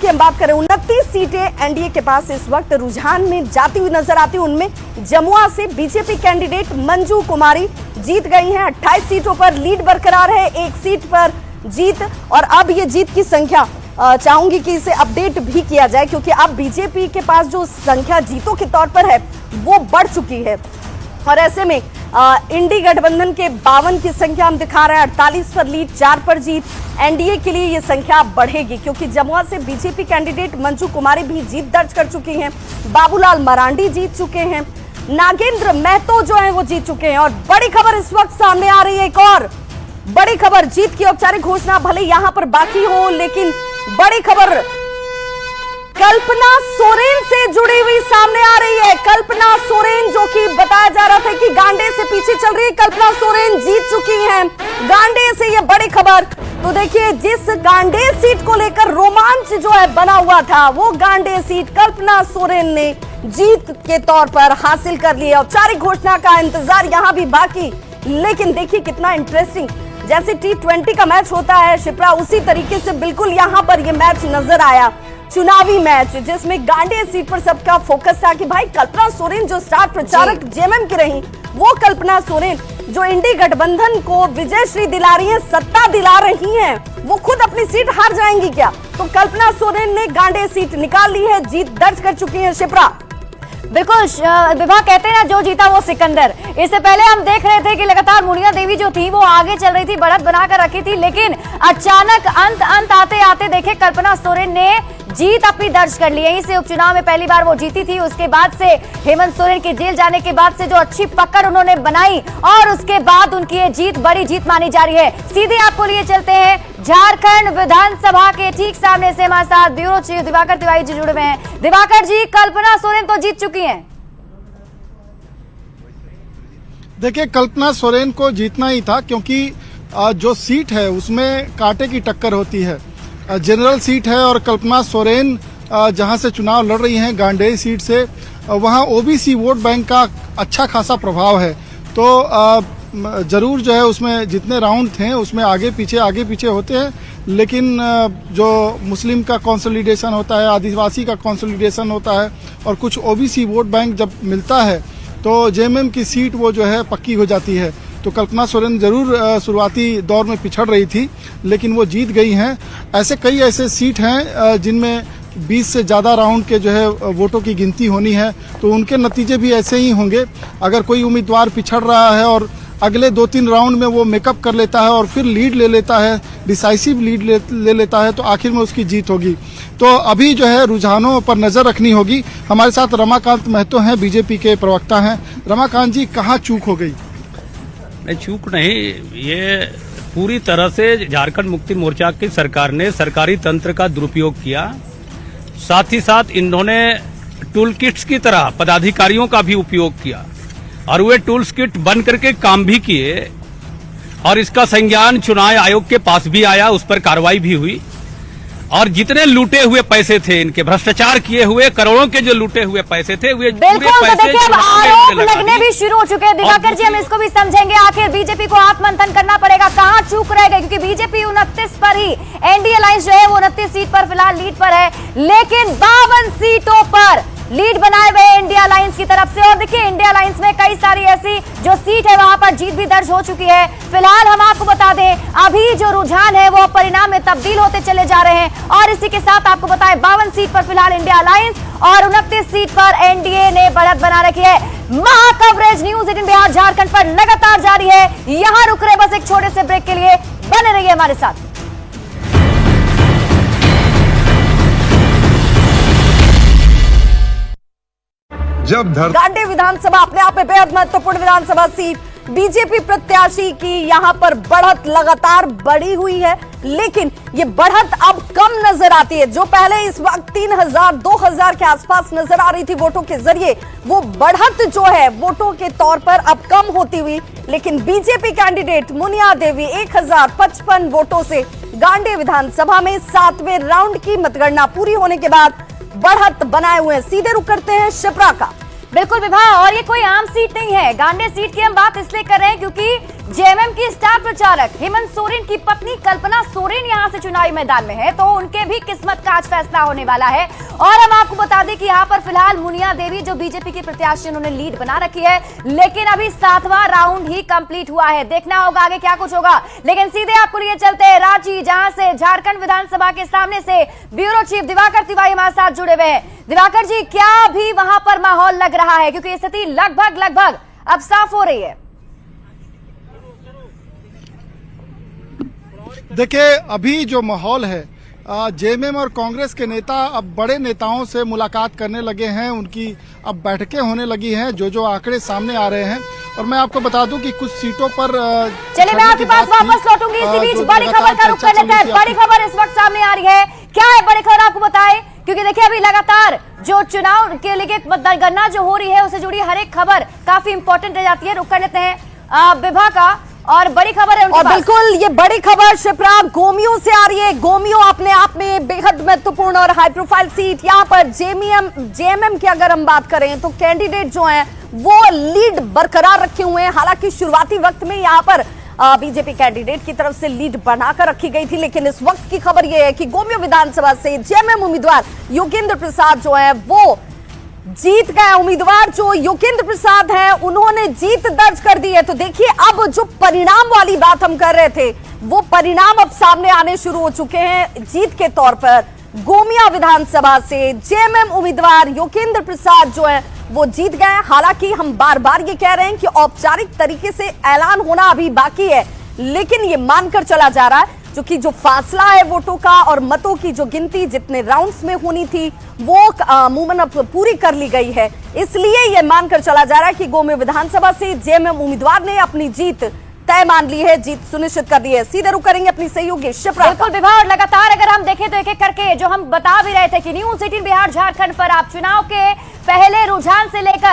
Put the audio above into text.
की हम बात करें, 29 सीटें एनडीए के पास इस वक्त रुझान में जाती हुई नजर आती है। उनमें जमुआ से बीजेपी कैंडिडेट मंजू कुमारी जीत गई हैं। 28 सीटों पर लीड बरकरार है, एक सीट पर जीत। और अब ये जीत की संख्या चाहूंगी कि इसे अपडेट भी किया जाए, क्योंकि अब बीजेपी के पास जो संख्या जीतों के तौर पर है वो बढ़ चुकी है। और ऐसे में इंडी गठबंधन के 52 की संख्या हम दिखा रहे हैं, 48 पर लीड, 4 पर जीत। एनडीए के लिए ये संख्या बढ़ेगी, क्योंकि जमुआ से बीजेपी कैंडिडेट मंजू कुमारी भी जीत दर्ज कर चुकी हैं, बाबूलाल मरांडी जीत चुके हैं, नागेंद्र महतो जो है वो जीत चुके हैं। और बड़ी खबर इस वक्त सामने आ रही है, एक और बड़ी खबर, जीत की औपचारिक घोषणा भले यहां पर बाकी हो, लेकिन बड़ी खबर कल्पना सोरेन से जुड़ी हुई सामने आ रही है। कल्पना सोरेन, जो कि बताया जा रहा था कि गांडे से पीछे चल रही है, कल्पना सोरेन जीत चुकी हैं गांडे से, ये बड़ी खबर। तो देखिए, जिस गांडे सीट को लेकर रोमांच जो है बना हुआ था, वो गांडे सीट कल्पना सोरेन ने जीत के तौर पर हासिल कर ली है। औपचारिक घोषणा का इंतजार यहां भी बाकी, लेकिन देखिए कितना इंटरेस्टिंग, जैसे T20 का मैच होता है शिप्रा, उसी तरीके से बिल्कुल यहां पर यह मैच नजर आया, चुनावी मैच, जिसमें गांडे सीट पर सबका फोकस था कि भाई कल्पना सोरेन जो स्टार प्रचारक जेएमएम की रही, वो कल्पना सोरेन जो इंडी गठबंधन को विजयश्री दिला रही है, सत्ता दिला रही हैं, वो खुद अपनी सीट हार जाएंगी क्या? तो कल्पना सोरेन ने गांडे सीट निकाल ली है, जीत दर्ज कर चुकी है शिप्रा। बिल्कुल विभा, कहते हैं ना जो जीता वो सिकंदर। इससे पहले हम देख रहे थे कि लगातार मुनिया देवी जो थी वो आगे चल रही थी, बढ़त बनाकर रखी थी, लेकिन अचानक अंत आते आते देखे कल्पना सोरेन ने जीत अपनी दर्ज कर ली। यहीं से उपचुनाव में पहली बार वो जीती थी, उसके बाद से हेमंत सोरेन के जेल जाने के बाद से जो अच्छी पकड़ उन्होंने बनाई, और उसके बाद उनकी ये जीत बड़ी जीत मानी जा रही है। सीधे आपको लिए चलते हैं झारखंड विधानसभा के ठीक सामने से हमारे साथ ब्यूरो चीफ दिवाकर तिवारी जी जुड़े हुए हैं। दिवाकर जी, कल्पना सोरेन तो जीत चुकी हैं। देखिए, कल्पना सोरेन को जीतना ही था, क्योंकि जो सीट है उसमें कांटे की टक्कर होती है, जनरल सीट है, और कल्पना सोरेन जहां से चुनाव लड़ रही हैं गांडेय सीट से, वहां ओबीसी वोट बैंक का अच्छा खासा प्रभाव है। तो जरूर जो है उसमें जितने राउंड थे उसमें आगे पीछे होते हैं, लेकिन जो मुस्लिम का कंसोलिडेशन होता है, आदिवासी का कंसोलिडेशन होता है, और कुछ ओबीसी वोट बैंक जब मिलता है तो जेएमएम की सीट वो जो है पक्की हो जाती है। तो कल्पना सोरेन जरूर शुरुआती दौर में पिछड़ रही थी, लेकिन वो जीत गई हैं। कई ऐसे सीट हैं जिनमें 20 से ज़्यादा राउंड के जो है वोटों की गिनती होनी है, तो उनके नतीजे भी ऐसे ही होंगे। अगर कोई उम्मीदवार पिछड़ रहा है और अगले 2-3 राउंड में वो मेकअप कर लेता है और फिर लीड ले लेता है, डिसाइसिव लीड ले लेता है, तो आखिर में उसकी जीत होगी। तो अभी जो है रुझानों पर नजर रखनी होगी। हमारे साथ रमाकांत महतो हैं, बीजेपी के प्रवक्ता हैं। रमाकांत जी, कहाँ चूक हो गई? नहीं, चूक नहीं, ये पूरी तरह से झारखंड मुक्ति मोर्चा की सरकार ने सरकारी तंत्र का दुरुपयोग किया। साथ ही साथ इन्होंने टूल किट्स की तरह पदाधिकारियों का भी उपयोग किया, और वे टूल्स किट बन करके काम भी किए, और इसका संज्ञान चुनाव आयोग के पास भी आया, उस पर कार्रवाई भी हुई। और जितने लूटे हुए पैसे थे, इनके भ्रष्टाचार किए हुए करोड़ों के जो लूटे हुए पैसे थे, वे बिल्कुल। तो देखिए, अब आरोप लगने भी शुरू हो चुके हैं। दिवाकर जी, हम इसको भी समझेंगे, आखिर बीजेपी को आत्ममंथन करना पड़ेगा, कहां चूक रह गए, क्योंकि बीजेपी 29 पर ही, एनडीए अलायंस जो है वो 29 सीट पर फिलहाल लीड पर है, लेकिन 52 सीटों पर लीड बनाए हुए इंडिया अलायंस की तरफ से। और देखिए, इंडिया अलायंस में कई सारी ऐसी जो सीट है वहां पर जीत भी दर्ज हो चुकी है। फिलहाल हम आपको बता दें, अभी जो रुझान है वो परिणाम में तब्दील होते चले जा रहे हैं। और इसी के साथ आपको बताएं, 52 सीट पर फिलहाल इंडिया अलायंस और 29 सीट पर एनडीए ने बढ़त बना रखी है। महा कवरेज न्यूज 18 बिहार झारखंड पर लगातार जारी है। यहां रुक रहे बस एक छोटे से ब्रेक के लिए, बने रहिए हमारे साथ। गांडे विधानसभा अपने आप में बेहद महत्वपूर्ण विधानसभा सीट, बीजेपी प्रत्याशी की यहां पर बढ़त लगातार बढ़ी हुई है, लेकिन ये बढ़त अब कम नजर आती है। जो पहले इस वक्त 3000-2000 के आसपास नजर आ रही थी वोटों के जरिए, वो बढ़त जो है वोटों के तौर पर अब कम होती हुई, लेकिन बीजेपी कैंडिडेट मुनिया देवी 1055 वोटों से गांडे विधानसभा में 7वें राउंड की मतगणना पूरी होने के बाद बढ़त बनाए हुए हैं। सीधे रुक करते हैं शिप्रा का। बिल्कुल विभा, और ये कोई आम सीट नहीं है। गांडे सीट की हम बात इसलिए कर रहे हैं क्योंकि जेएमएम की स्टार प्रचारक हेमंत सोरेन की पत्नी कल्पना सोरेन यहां से चुनावी मैदान में है, तो उनके भी किस्मत का आज फैसला होने वाला है। और हम आपको बता दें कि यहां पर फिलहाल मुनिया देवी जो बीजेपी की प्रत्याशी उन्होंने लीड बना रखी है, लेकिन अभी 7वां राउंड ही कंप्लीट हुआ है। देखना होगा आगे क्या कुछ होगा। लेकिन सीधे आपको लिए चलते हैं रांची, जहां से झारखंड विधानसभा के सामने से ब्यूरो चीफ दिवाकर तिवारी हमारे साथ जुड़े हुए हैं। दिवाकर जी, क्या भी वहां पर माहौल लग रहा है, क्योंकि स्थिति लगभग अब साफ हो रही है? देखिए, अभी जो माहौल है, जेएमएम और कांग्रेस के नेता अब बड़े नेताओं से मुलाकात करने लगे हैं, उनकी अब बैठकें होने लगी हैं, जो आंकड़े सामने आ रहे हैं। और मैं आपको बता दूं कि कुछ सीटों पर चलिए मैं आपके पास वापस लौटूंगी। इसी बीच बड़ी खबर का रुख कर लेते हैं। बड़ी खबर इस वक्त सामने आ रही है, क्या है बड़ी खबर आपको बताएं, क्योंकि देखिए अभी लगातार जो चुनाव के लिए मतगणना जो हो रही है उससे जुड़ी हर एक खबर काफी इंपॉर्टेंट रह जाती है। रुख कर लेते हैं विभा का, और बड़ी खबर है और बिल्कुल ये बड़ी खबर शिप्रा गोमियों से आ रही है। गोमियों अपने आप में बेहद महत्वपूर्ण और हाई प्रोफाइल सीट। यहाँ पर जेएमएम की अगर हम बात करें तो कैंडिडेट जो हैं वो लीड बरकरार रखे हुए हैं। हालांकि शुरुआती वक्त में यहाँ पर बीजेपी कैंडिडेट की तरफ से लीड बनाकर रखी गई थी, लेकिन इस वक्त की खबर यह है कि गोमियों विधानसभा से जेएमएम उम्मीदवार योगेंद्र प्रसाद जो है वो जीत गए। उम्मीदवार जो योगेंद्र प्रसाद हैं उन्होंने जीत दर्ज कर दी है। तो देखिए अब जो परिणाम वाली बात हम कर रहे थे वो परिणाम अब सामने आने शुरू हो चुके हैं। जीत के तौर पर गोमिया विधानसभा से जेएमएम उम्मीदवार योगेंद्र प्रसाद जो है वो जीत गए। हालांकि हम बार बार ये कह रहे हैं कि औपचारिक तरीके से ऐलान होना अभी बाकी है, लेकिन ये मानकर चला जा रहा है क्योंकि जो फासला है वोटों का और मतों की जो गिनती जितने राउंड्स में होनी थी वो अमूमन अब पूरी कर ली गई है। इसलिए ये मानकर चला जा रहा है कि गोमिया विधानसभा से जेएमएम उम्मीदवार ने अपनी जीत तय मान ली है, जीत सुनिश्चित कर दी है। सीधे रुक करेंगे अपनी सहयोगी शिप्रा। बिल्कुल विभा, और लगातार अगर हम देखें तो एक एक करके जो हम बता भी रहे थे कि न्यूज़ 18 बिहार झारखंड पर आप चुनाव के पहले रुझान से लेकर